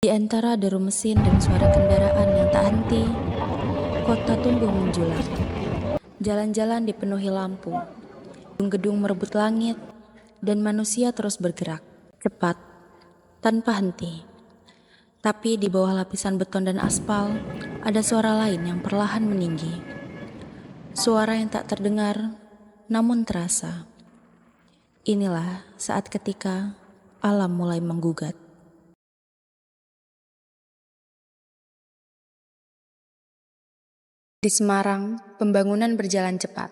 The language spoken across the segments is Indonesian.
Di antara deru mesin dan suara kendaraan yang tak henti, kota tumbuh menjulang. Jalan-jalan dipenuhi lampu, gedung-gedung merebut langit, dan manusia terus bergerak, cepat, tanpa henti. Tapi di bawah lapisan beton dan aspal, ada suara lain yang perlahan meninggi. Suara yang tak terdengar, namun terasa. Inilah saat ketika alam mulai menggugat. Di Semarang, pembangunan berjalan cepat.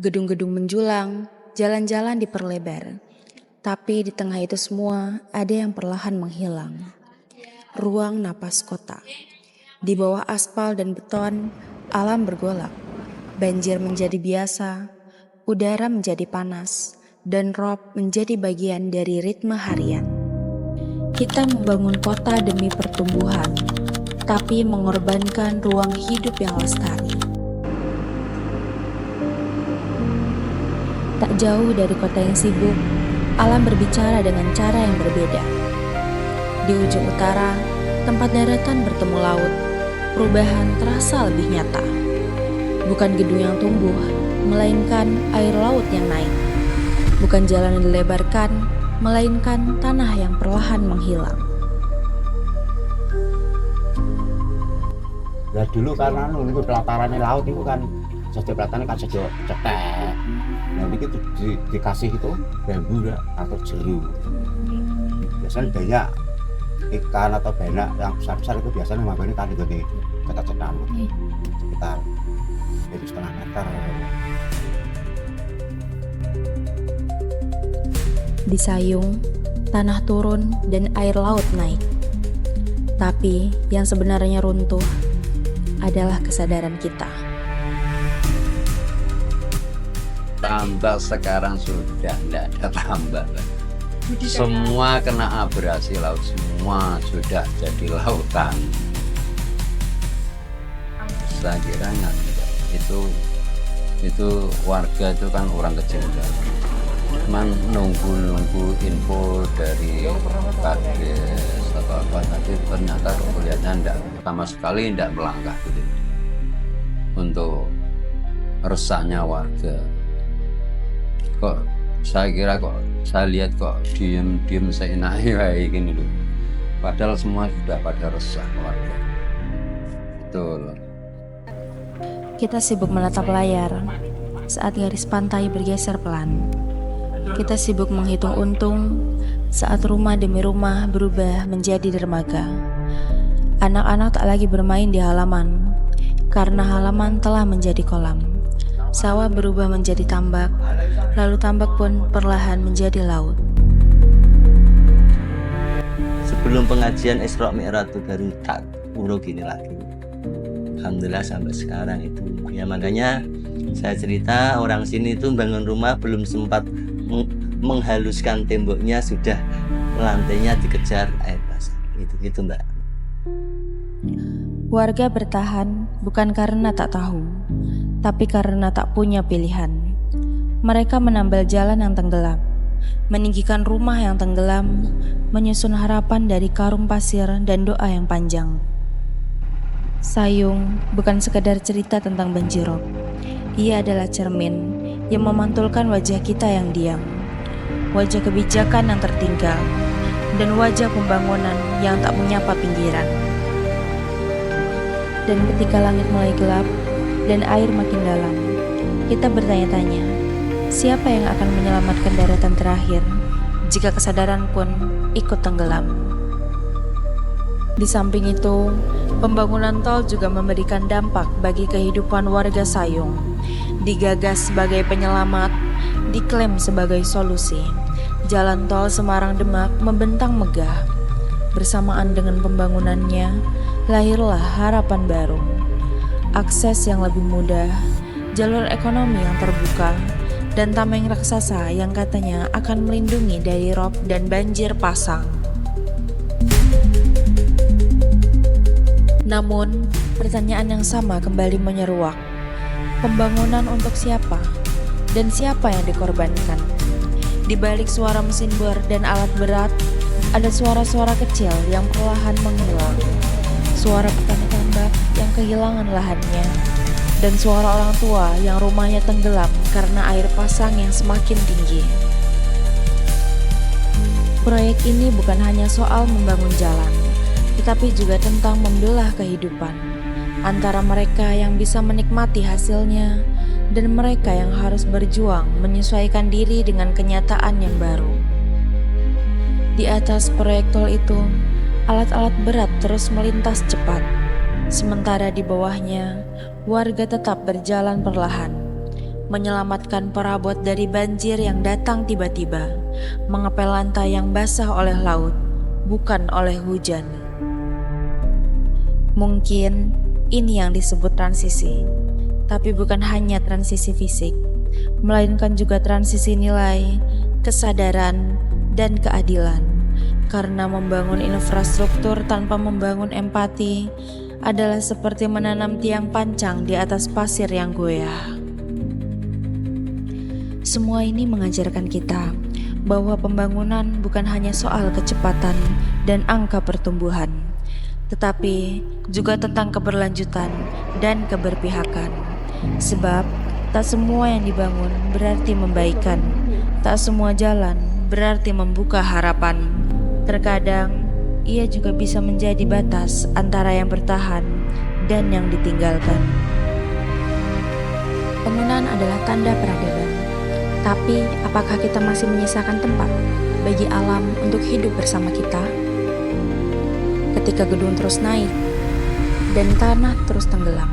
Gedung-gedung menjulang, jalan-jalan diperlebar. Tapi di tengah itu semua, ada yang perlahan menghilang. Ruang napas kota. Di bawah aspal dan beton, alam bergolak. Banjir menjadi biasa, udara menjadi panas, dan rob menjadi bagian dari ritme harian. Kita membangun kota demi pertumbuhan, tapi mengorbankan ruang hidup yang lestari. Tak jauh dari kota yang sibuk, alam berbicara dengan cara yang berbeda. Di ujung utara, tempat daratan bertemu laut, perubahan terasa lebih nyata. Bukan gedung yang tumbuh, melainkan air laut yang naik. Bukan jalan yang dilebarkan, melainkan tanah yang perlahan menghilang. Lah dulu karena niku pelatarannya laut itu kan sejak pelatarannya kan sejak cetek. Nah ini dikasih itu bambu atau jeru. Biasanya banyak ikan atau banyak yang besar-besar itu biasanya mabani kan di cetak-cetak sekitar 1,5 meter. Di Sayung, tanah turun dan air laut naik. Tapi yang sebenarnya runtuh adalah kesadaran kita. Tambak sekarang sudah tidak ada tambak. Semua kena abrasi laut, semua sudah jadi lautan. Saya kira nggak, itu warga itu kan orang kecil kan. Cuman nunggu info dari Kades atau apa, tapi ternyata kelihatannya enggak, sama sekali tidak melangkah gitu. Untuk resahnya warga. Kok saya lihat kok diem seenaknya kayak gini loh. Padahal semua sudah pada resah warga. Betul. Kita sibuk menatap layar saat garis pantai bergeser pelan. Kita sibuk menghitung untung saat rumah demi rumah berubah menjadi dermaga. Anak-anak tak lagi bermain di halaman karena halaman telah menjadi kolam. Sawah berubah menjadi tambak, lalu tambak pun perlahan menjadi laut. Sebelum pengajian Isra Mi'raj itu baru tak urut gini lagi. Alhamdulillah sampai sekarang itu. Ya makanya saya cerita orang sini itu bangun rumah belum sempat menghaluskan temboknya sudah lantainya dikejar air basah. Gitu Mbak. Warga bertahan bukan karena tak tahu, tapi karena tak punya pilihan. Mereka menambal jalan yang tenggelam, meninggikan rumah yang tenggelam, menyusun harapan dari karung pasir dan doa yang panjang. Sayung bukan sekadar cerita tentang banjirop. Ia adalah cermin yang memantulkan wajah kita yang diam, wajah kebijakan yang tertinggal, dan wajah pembangunan yang tak menyapa pinggiran. Dan ketika langit mulai gelap dan air makin dalam, kita bertanya-tanya, siapa yang akan menyelamatkan daratan terakhir jika kesadaran pun ikut tenggelam? Di samping itu, pembangunan tol juga memberikan dampak bagi kehidupan warga Sayung. Digagas sebagai penyelamat, diklaim sebagai solusi. Jalan tol Semarang-Demak membentang megah. Bersamaan dengan pembangunannya, lahirlah harapan baru. Akses yang lebih mudah, jalur ekonomi yang terbuka, dan tameng raksasa yang katanya akan melindungi dari rob dan banjir pasang. Namun, pertanyaan yang sama kembali menyeruak. Pembangunan untuk siapa? Dan siapa yang dikorbankan? Di balik suara mesin bor dan alat berat, ada suara-suara kecil yang perlahan menghilang, suara petani tambak yang kehilangan lahannya, dan suara orang tua yang rumahnya tenggelam karena air pasang yang semakin tinggi. Proyek ini bukan hanya soal membangun jalan, tetapi juga tentang membelah kehidupan antara mereka yang bisa menikmati hasilnya dan mereka yang harus berjuang menyesuaikan diri dengan kenyataan yang baru. Di atas proyek tol itu, alat-alat berat terus melintas cepat, sementara di bawahnya, warga tetap berjalan perlahan, menyelamatkan perabot dari banjir yang datang tiba-tiba, mengepel lantai yang basah oleh laut, bukan oleh hujan. Mungkin ini yang disebut transisi, tapi bukan hanya transisi fisik, melainkan juga transisi nilai, kesadaran, dan keadilan. Karena membangun infrastruktur tanpa membangun empati adalah seperti menanam tiang pancang di atas pasir yang goyah. Semua ini mengajarkan kita bahwa pembangunan bukan hanya soal kecepatan dan angka pertumbuhan, tetapi juga tentang keberlanjutan dan keberpihakan. Sebab tak semua yang dibangun berarti membaikan, tak semua jalan berarti membuka harapan. Terkadang ia juga bisa menjadi batas antara yang bertahan dan yang ditinggalkan. Bangunan adalah tanda peradaban, tapi apakah kita masih menyisakan tempat bagi alam untuk hidup bersama kita? Ketika gedung terus naik dan tanah terus tenggelam,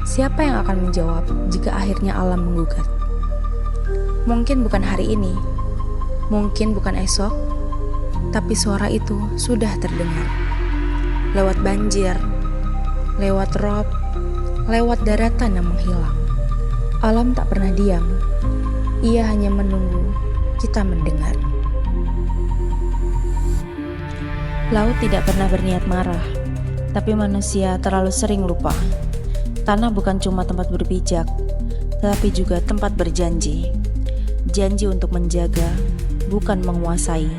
siapa yang akan menjawab jika akhirnya alam menggugat? Mungkin bukan hari ini, mungkin bukan esok, tapi suara itu sudah terdengar. Lewat banjir, lewat rob, lewat daratan yang menghilang. Alam tak pernah diam, ia hanya menunggu kita mendengar. Laut tidak pernah berniat marah, tapi manusia terlalu sering lupa. Tanah bukan cuma tempat berpijak, tetapi juga tempat berjanji. Janji untuk menjaga, bukan menguasai.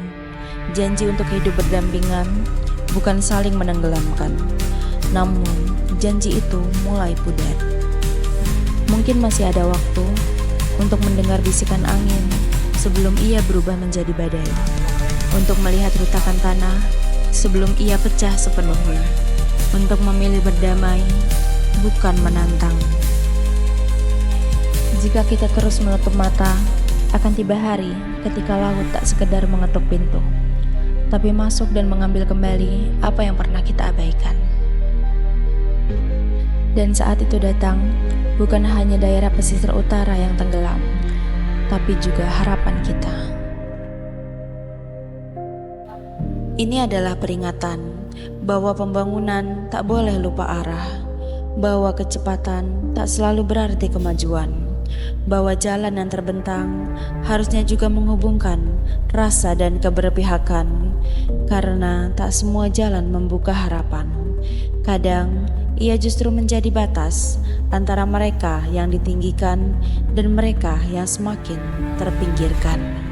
Janji untuk hidup berdampingan, bukan saling menenggelamkan. Namun, janji itu mulai pudar. Mungkin masih ada waktu untuk mendengar bisikan angin sebelum ia berubah menjadi badai. Untuk melihat retakan tanah sebelum ia pecah sepenuhnya. Untuk memilih berdamai, bukan menantang. Jika kita terus menutup mata, akan tiba hari ketika laut tak sekedar mengetuk pintu, tapi masuk dan mengambil kembali apa yang pernah kita abaikan. Dan saat itu datang, bukan hanya daerah pesisir utara yang tenggelam, tapi juga harapan kita. Ini adalah peringatan bahwa pembangunan tak boleh lupa arah, bahwa kecepatan tak selalu berarti kemajuan, bahwa jalan yang terbentang harusnya juga menghubungkan rasa dan keberpihakan, karena tak semua jalan membuka harapan. Kadang ia justru menjadi batas antara mereka yang ditinggikan dan mereka yang semakin terpinggirkan.